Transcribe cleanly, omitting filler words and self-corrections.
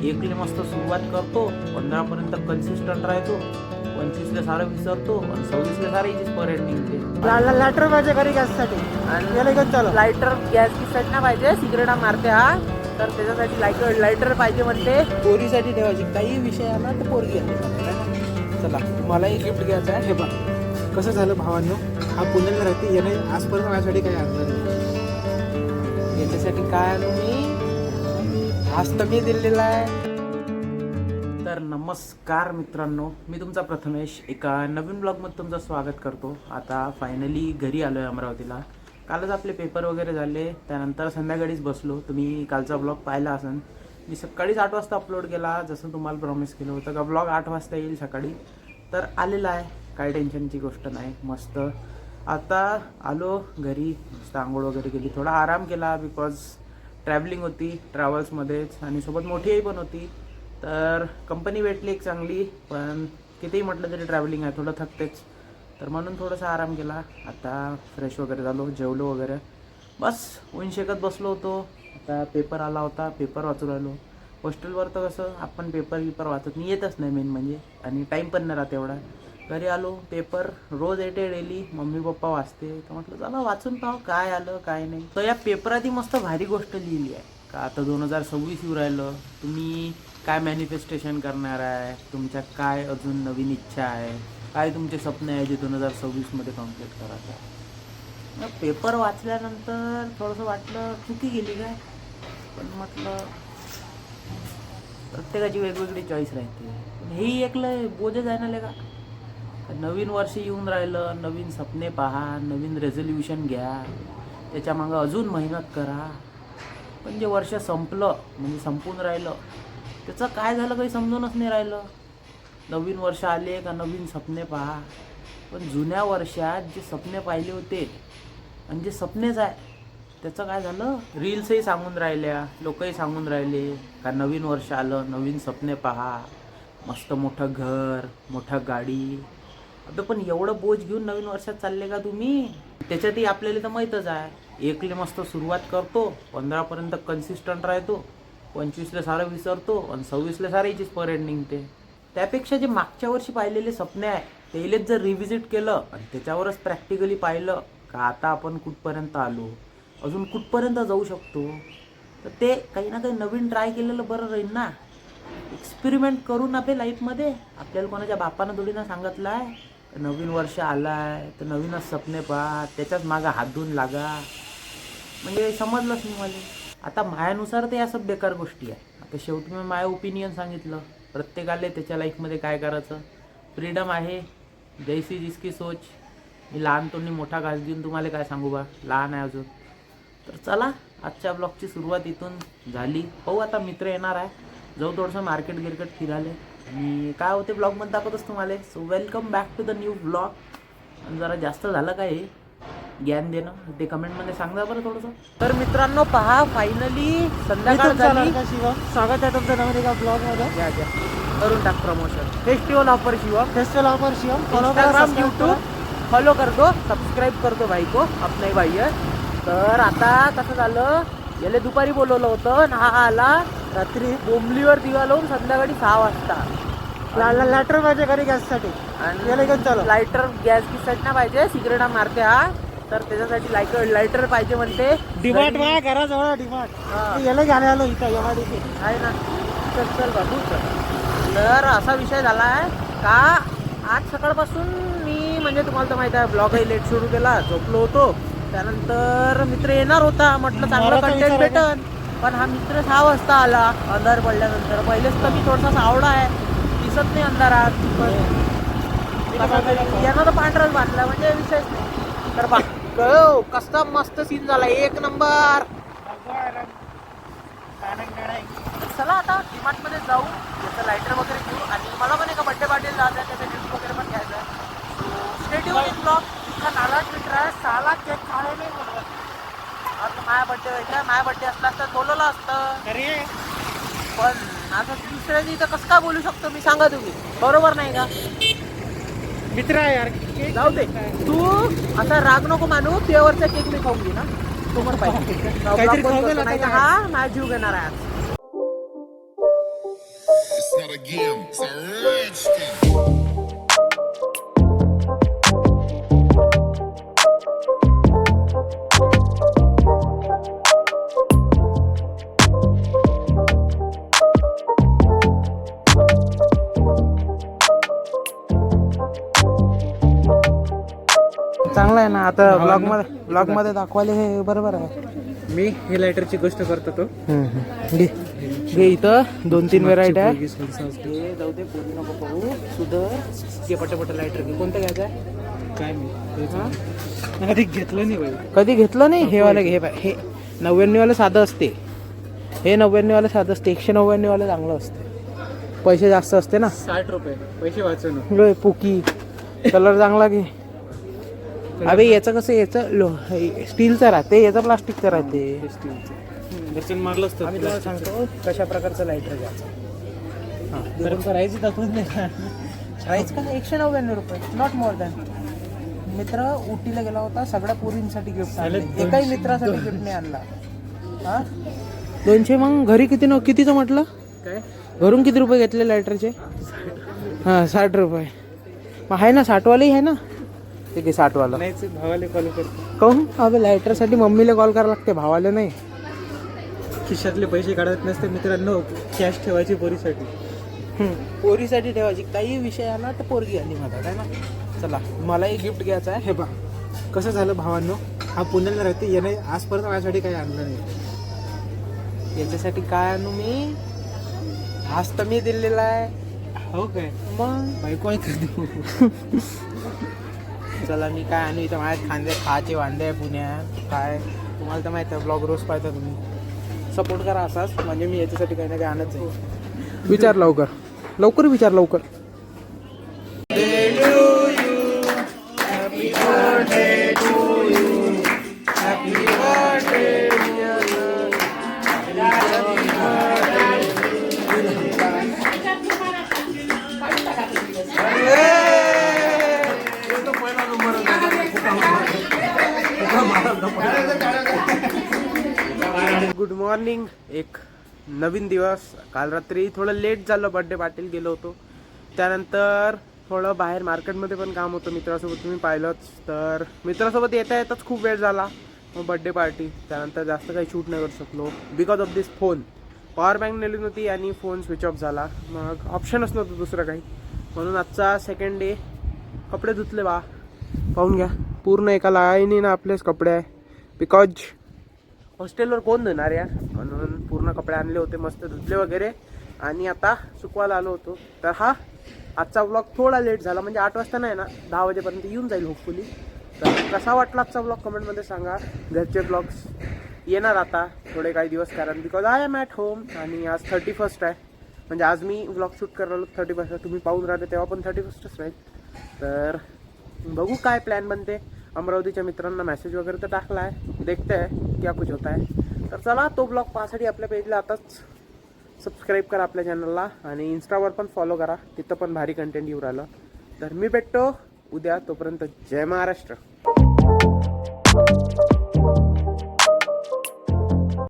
एकले मस्त सुरुवात करतो, 15 पर्यंत कन्सिस्टंट राहतो, 25ला सारं विसरतो आणि 26ला सारं इथेच परेड निघते. लायटर पाहिजे घरी गॅससाठी आणि याला घेऊन चालू. लायटर गॅस गिससाठी ना पाहिजे, सिगरेटा मारते हा, तर त्याच्यासाठी लायटर पाहिजे म्हणते. पोरीसाठी ठेवायची, काही विषय आला तर पोरगी आहे. चला मला एक गिफ्ट घ्यायचं आहे. हे बघ कसं झालं भावांनो, हा पुण्याला राहते, याने आजपर्यंत माझ्यासाठी काही आणलं नाही. याच्यासाठी काय आणू मी, आज तर मी दिलेला आहे. तर नमस्कार मित्रांनो, मी तुमचा प्रथमेश एका नवीन ब्लॉगमध्ये तुमचं स्वागत करतो. आता फायनली घरी आलो आहे अमरावतीला. कालच आपले पेपर वगैरे झाले, त्यानंतर संध्याकाळीच बसलो. तुम्ही कालचा ब्लॉग पाहिला असेल. मी सकाळीच 8 वाजता अपलोड केला, जसं तुम्हाला प्रॉमिस केलं होतं का ब्लॉग 8 वाजता येईल सकाळी. तर आलेला आहे, काही टेन्शनची गोष्ट नाही. मस्त आता आलो घरी, मस्त आंघोळ वगैरे केली, थोडा आराम केला बिकॉज ट्रॅव्हलिंग होती ट्रॅव्हल्समध्येच आणि सोबत मोठी आई पण होती. तर कंपनी भेटली एक चांगली, पण कितीही म्हटलं तरी ट्रॅव्हलिंग आहे, थोडं थकतेच. तर म्हणून थोडासा आराम केला. आता फ्रेश वगैरे झालो, जेवलो वगैरे, बस ऊन शेकत बसलो होतो. आता पेपर आला होता, पेपर वाचू राहिलो. हॉस्टेलवर तर कसं आपण पेपर वाचत नाही, येतच नाही मेन म्हणजे, आणि टाईम पण नाही राहत एवढा. घरी आलो, पेपर रोज येते डेली, मम्मी पप्पा वाचते, तर म्हटलं चला वाचून पाहू काय आलं काय नाही. तर या पेपरात ही मस्त भारी गोष्ट लिहिली आहे का आता 2026 येऊ राहिलं, तुम्ही काय मॅनिफेस्टेशन करणार आहे, तुमच्या काय अजून नवीन इच्छा आहे, काय तुमचे स्वप्न आहे जे 2026मध्ये कम्प्लीट करायचं आहे. मग पेपर वाचल्यानंतर थोडंसं वाटलं चुकी गेली काय, पण म्हटलं प्रत्येकाची वेगवेगळी चॉईस राहते. पण हेही एकलं बोजच आहे ना लेका. नवीन वर्ष येऊन राहिलं, नवीन स्वप्ने पहा, नवीन रेझोल्युशन घ्या, त्याच्यामागं अजून मेहनत करा. पण जे वर्ष संपलं म्हणजे संपून राहिलं, त्याचं काय झालं काही समजूनच नाही राहिलं. नवीन वर्ष आले का नवीन स्वप्ने पहा, पण जुन्या वर्षात जे स्वप्ने पाहिले होते आणि जे स्वप्नेच आहे त्याचं काय झालं. रील्सही सांगून राहिल्या, लोकही सांगून राहिले का नवीन वर्ष आलं, नवीन स्वप्ने पहा, मस्त मोठं घर, मोठं गाडी. आता पण एवढं बोज घेऊन नवीन वर्षात चालले का तुम्ही. त्याच्यातही आपल्याला तर माहीतच आहे, एकले मस्त सुरुवात करतो, 15 पर्यंत कन्सिस्टंट राहतो, 25ला सारं विसरतो आणि 26ला सारायचीच परेड निघते. त्यापेक्षा जे मागच्या वर्षी पाहिलेले स्वप्ने आहे तेलेच जर रिव्हिजिट केलं आणि त्याच्यावरच प्रॅक्टिकली पाहिलं का आता आपण कुठपर्यंत आलो, अजून कुठपर्यंत जाऊ शकतो, तर ते काही ना काही नवीन ट्राय केलेलं बरं राहील ना. एक्सपेरिमेंट करून आपल्या लाईफमध्ये. आपल्याला कोणाच्या बापानं थोडी ना सांगितलं आहे नवीन वर्ष आला आहे तर नवीनच स्वप्ने पहा, त्याच्याच मागं हात धुवून लागा, म्हणजे समजलंच नाही मला. आता मायानुसार ते या सब बेकार गोष्टी आहे. आता शेवटी मी माझं ओपिनियन सांगितलं. प्रत्येकाला त्याच्या लाईफमध्ये काय करायचं फ्रीडम आहे, जैसी जिसकी सोच. मी लहान तोंडी मोठा घास देऊन तुम्हाला काय सांगू बा, लहान आहे अजून. तर चला आजच्या ब्लॉगची सुरुवात इथून झाली. पाहू आता मित्र येणार आहे, जाऊ थोडंसं मार्केट फिराले आणि काय होते ब्लॉगमध्ये दाखवतोच तुम्हाला. So welcome back to the new blog. आणि जरा जास्त झालं काय ज्ञान देणं ते कमेंटमध्ये सांगा बरं थोडंसं. तर मित्रांनो पहा, फायनली संध्याकाळ झाली. स्वागत आहे तुमचं नवीन एका ब्लॉगमध्ये. घ्या करून टाक promotion. Festival offer Shivam, Instagram YouTube follow करतो, सबस्क्राईब करतो भाई को, अपने भाई आहे. तर आता कसं झालं, याला दुपारी बोलवलं होतं आणि हा आला रात्री बोंबलीवर दिवा लावून संध्याकाळी 6 वाजता. लायटर पाहिजे घरी गॅससाठी आणि याला घेऊन चालू. लायटर गॅस गिससाठी ना पाहिजे, सिगरेटा मारते हा, तर त्याच्यासाठी लायटर पाहिजे म्हणते. डिमार्ट वा घराजवळ डिमार्ट, याला घ्यायला आलो इथं एमआयडीसी आहे ना. चल बाबू चल. तर असा विषय झाला आहे का आज सकाळपासून मी म्हणजे तुम्हाला तर माहिती आहे ब्लॉगही लेट सुरू केला, झोपलो होतो. त्यानंतर मित्र येणार होता, म्हटलं चांगलं कंटेंट भेटन, पण हा मित्र 6 वाजता आला अंधार पडल्यानंतर. पहिलेच तर मी थोडासा सावळा आहे, दिसत नाही अंधारात, पण यानं तर पांढराच बांधला म्हणजे विषयच नाही. तर बा कसा मस्त सीन झाला, एक नंबर. चला आता डिमार्टमध्ये जाऊ, त्याचं लायटर वगैरे घेऊ आणि मला पण एका बड्डे पार्टीला जायचं आहे, त्याचा गिफ्ट वगैरे पण घ्यायचं आहे. स्टेट येऊन इन ब्लॉग. इतका नाराज मित्र आहे, साला केक खायला नाही बोलत. आता माझ्या बड्डे व्हायचा, माझ्या बड्डे असला तर बोलवलं असतं, पण आता दुसऱ्याची इथं कसं काय बोलू शकतो मी, सांगा तुम्ही, बरोबर नाही का. मित्र आहे यार. जाऊ दे, तू असा राग नको मानू, पेवरचा केक मी खाऊन घे ना, समोर पाहिजे काहीतरी खाऊ दे ना. हा माझा जीव घेणार आहे आज. out again. It's a rich thing. चांगला आहे ना. आता ब्लॉग मध्ये दाखवायला हे बरोबर आहे. मी हे लायटरची गोष्ट करतो तो घे घे, इथं 2-3 व्हेरायटी आहे. हे जाऊ दे, पोरी नको पाहू. सुधर घे पटापट लायटर घे. कोणतं घ्यायचं आहे काय मी आधी घेतलं नाही बाई. कधी घेतलं नाही. हे वाला घे बाय. हे 99 वाला साधं असते. हे 99 वाला साधं असते. 199 वाला चांगलं असते. पैसे जास्त असते ना. 60 रुपये पैसे वाचून. लोय पुकी कलर चांगला घे. अबे याचं कसं, याचं स्टीलचं राहते, याचं प्लास्टिकचं राहते. दर्शन मारलं असतं. आम्ही तुम्हाला सांगतो कशा प्रकारचं लायटर घ्यायचं. हां, तर करायची दाखवत नाही का? प्राईस का 199 रुपये, नॉट मोर दॅन. मित्र उटीला गेला होता, सगळ्या पोरींसाठी गिफ्ट आणले, एकाही मित्रासाठी गिफ्ट नाही आणला. हा 200. मग घरी कितीचं म्हटलं? काय घरून किती रुपये घेतले लायटरचे? हां 60 रुपये. मग आहे ना 60 वालेही आहे ना. ठीक आहे 60 वाला. नाहीच भावाले कॉल करतो. कहून अबे लायटरसाठी मम्मीला कॉल करायला लागते, भावाला नाही. खिशातले पैसे काढत नसते मित्रांनो, कॅश ठेवायची पोरीसाठी. पोरीसाठी ठेवायची. काही विषय आला तर पोरगी आली माझा काय ना. चला मलाही गिफ्ट घ्यायचं आहे. हे बा कसं झालं भावांनो, हा पुण्याला राहते, याने आजपर्यंत माझ्यासाठी काही आणलं नाही. याच्यासाठी काय आणू मी? आज तर मी दिलेला आहे. हो काय मग बायको आहे का? चला मी काय आणू. इथं माझ्या खायचे वांदे आहे पुण्यात. काय तुम्हाला तर माहिती आहे, ब्लॉग रोज पाहता तुम्ही. सपोर्ट करा असाच, म्हणजे मी याच्यासाठी काही ना काही आणत जाईल. विचार लवकर विचार लवकर. Good morning. एक नवीन दिवस. काल रात्री थोडं लेट झालं, बड्डे पार्टीला गेलो होतो. त्यानंतर थोडं बाहेर मार्केटमध्ये पण काम होतं मित्रासोबत, तुम्ही पाहिलंच. तर मित्रासोबत येताच खूप वेळ झाला. मग बड्डे पार्टी, त्यानंतर जास्त काही शूट नाही करू शकलो because of this phone. Power bank नेली नव्हती आणि फोन स्विच ऑफ झाला. मग ऑप्शनच नव्हतं दुसरं काही, म्हणून आजचा सेकंड डे. कपडे धुतले बा, पाहून घ्या. पूर्ण एका लाईनीनं आपलेच कपडे आहे, बिकॉज हॉस्टेलवर कोण धुणार यार, म्हणून पूर्ण कपडे आणले होते, मस्त धुतले वगैरे. आणि आता सुकवायला आलो होतो. तर हा आजचा व्लॉग थोडा लेट झाला, म्हणजे 8 वाजता नाही ना, 10 वाजेपर्यंत येऊन जाईल होपफुली. तर कसा वाटला आजचा व्लॉग कमेंटमध्ये सांगा. घरचे ब्लॉग्स येणार आता थोडे काही दिवस, कारण because I am at home. आणि आज 31st आहे, म्हणजे आज मी व्लॉग शूट करायला 31st. तुम्ही पाहून राहिले तेव्हा पण 31st राहील. तर बघू काय प्लॅन बनते. अमरावतीच्या मित्रांना मेसेज वगैरे तर टाकला आहे, देखते आहे क्या कुछ होता है. तर चला, तो ब्लॉग पाहण्यासाठी आपल्या पेजला आताच सबस्क्राईब करा आपल्या चॅनलला, आणि इंस्टावर पण फॉलो करा, तिथं पण भारी कंटेंट येऊ राहिलं. तर मी भेटतो उद्या, तोपर्यंत जय महाराष्ट्र.